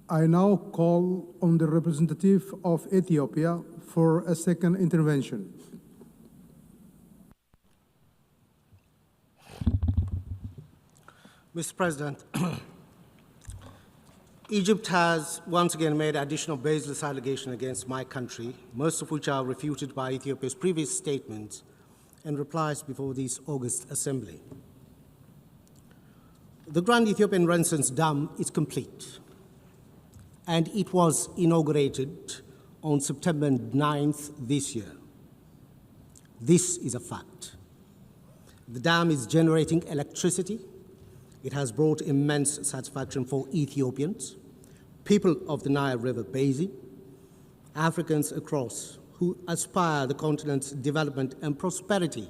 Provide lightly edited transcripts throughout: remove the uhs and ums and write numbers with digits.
I now call on the representative of Ethiopia for a second intervention. Mr. President, Egypt has once again made additional baseless allegations against my country, most of which are refuted by Ethiopia's previous statements and replies before this August Assembly. The Grand Ethiopian Renaissance Dam is complete, and it was inaugurated on September 9th this year. This is a fact. The dam is generating electricity. It has brought immense satisfaction for Ethiopians, people of the Nile River Basin, Africans across who aspire the continent's development and prosperity,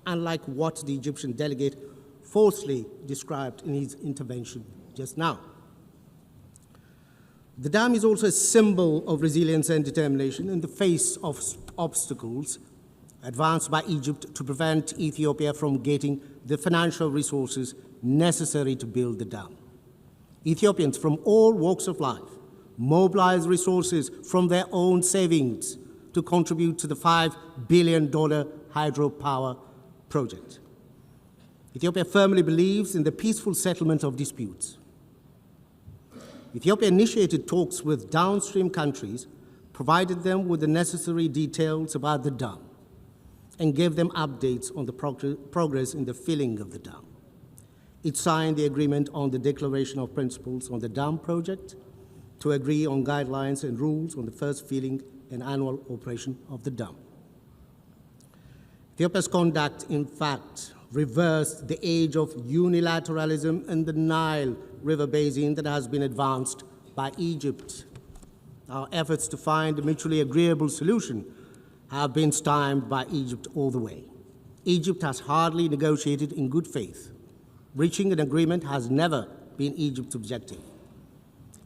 unlike what the Egyptian delegate falsely described in his intervention just now. The dam is also a symbol of resilience and determination in the face of obstacles advanced by Egypt to prevent Ethiopia from getting the financial resources necessary to build the dam. Ethiopians from all walks of life mobilize resources from their own savings to contribute to the $5 billion hydropower project. Ethiopia firmly believes in the peaceful settlement of disputes. Ethiopia initiated talks with downstream countries, provided them with the necessary details about the dam, and gave them updates on the progress in the filling of the dam. It signed the agreement on the Declaration of Principles on the dam project to agree on guidelines and rules on the first filling and annual operation of the dam. Ethiopia's conduct, in fact, reversed the age of unilateralism in the Nile River Basin that has been advanced by Egypt. Our efforts to find a mutually agreeable solution have been stymied by Egypt all the way. Egypt has hardly negotiated in good faith. Reaching an agreement has never been Egypt's objective.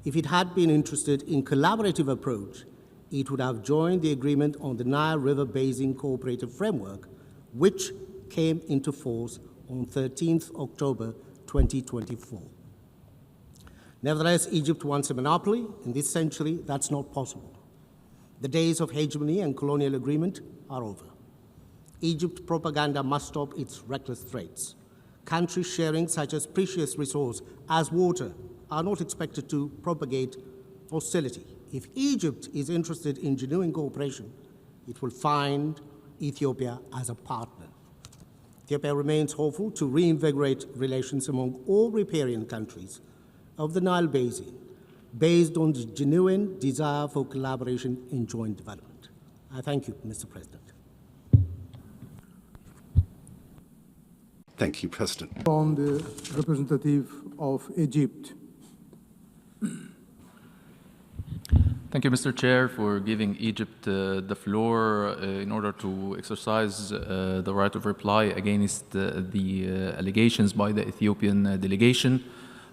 If it had been interested in collaborative approach, it would have joined the agreement on the Nile River Basin Cooperative Framework, which came into force on 13th October 2024. Nevertheless, Egypt wants a monopoly. In this century, that's not possible. The days of hegemony and colonial agreement are over. Egypt propaganda must stop its reckless threats. Countries sharing such a precious resource as water are not expected to propagate hostility. If Egypt is interested in genuine cooperation, it will find Ethiopia as a partner. Ethiopia remains hopeful to reinvigorate relations among all riparian countries of the Nile Basin based on the genuine desire for collaboration in joint development. I thank you, Mr. President. Thank you, President. On the representative of Egypt. Thank you, Mr. Chair, for giving Egypt the floor in order to exercise the right of reply against the allegations by the Ethiopian delegation.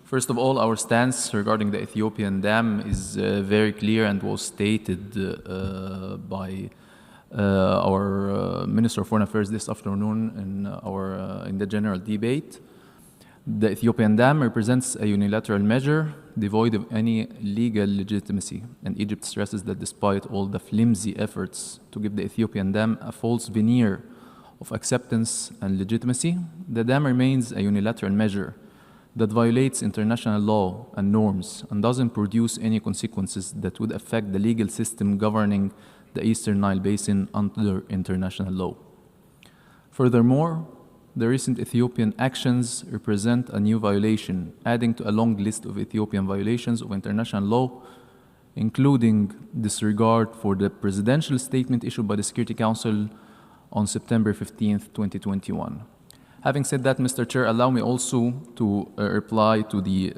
First of all, our stance regarding the Ethiopian dam is very clear and was stated by our Minister of Foreign Affairs this afternoon in the general debate. The Ethiopian dam represents a unilateral measure devoid of any legal legitimacy, and Egypt stresses that despite all the flimsy efforts to give the Ethiopian dam a false veneer of acceptance and legitimacy, the dam remains a unilateral measure that violates international law and norms and doesn't produce any consequences that would affect the legal system governing the Eastern Nile Basin under international law. Furthermore, the recent Ethiopian actions represent a new violation, adding to a long list of Ethiopian violations of international law, including disregard for the presidential statement issued by the Security Council on September 15th, 2021. Having said that, Mr. Chair, allow me also to reply to the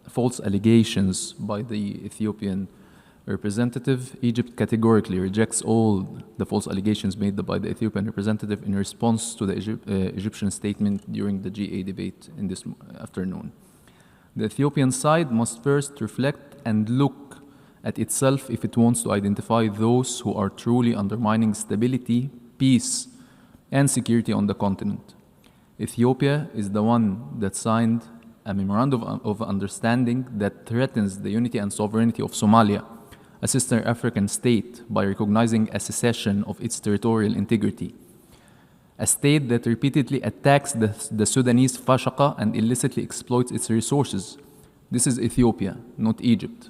false allegations by the Ethiopian representative. Egypt categorically rejects all the false allegations made by the Ethiopian representative in response to the Egyptian statement during the GA debate in this afternoon. The Ethiopian side must first reflect and look at itself if it wants to identify those who are truly undermining stability, peace, and security on the continent. Ethiopia is the one that signed a memorandum of understanding that threatens the unity and sovereignty of Somalia, a sister African state, by recognizing a secession of its territorial integrity. A state that repeatedly attacks the Sudanese fashaqa and illicitly exploits its resources. This is Ethiopia, not Egypt.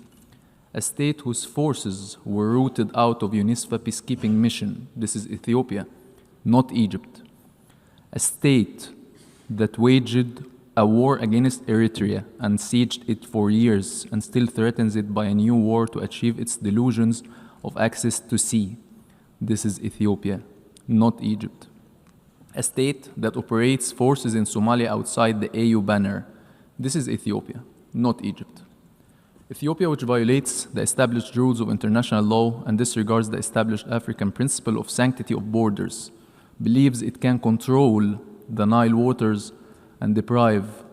A state whose forces were rooted out of UNISFA peacekeeping mission. This is Ethiopia, not Egypt. A state that waged a war against Eritrea and sieged it for years and still threatens it by a new war to achieve its delusions of access to sea. This is Ethiopia, not Egypt. A state that operates forces in Somalia outside the AU banner. This is Ethiopia, not Egypt. Ethiopia, which violates the established rules of international law and disregards the established African principle of sanctity of borders, believes it can control the Nile waters and deprive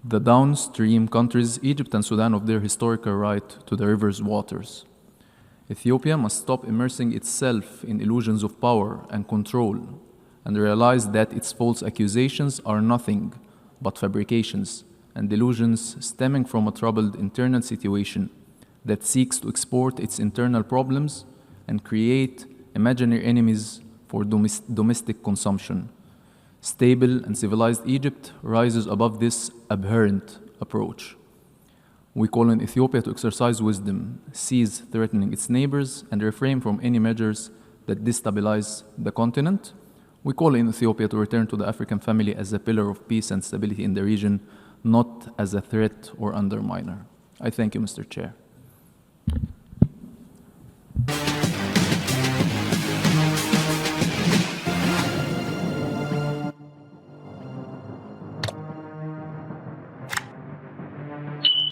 the downstream countries, Egypt and Sudan, of their historical right to the river's waters. Ethiopia must stop immersing itself in illusions of power and control and realize that its false accusations are nothing but fabrications and delusions stemming from a troubled internal situation that seeks to export its internal problems and create imaginary enemies for domestic consumption. Stable and civilized Egypt rises above this abhorrent approach. We call on Ethiopia to exercise wisdom, cease threatening its neighbors, and refrain from any measures that destabilize the continent. We call on Ethiopia to return to the African family as a pillar of peace and stability in the region, not as a threat or underminer. I thank you, Mr. Chair.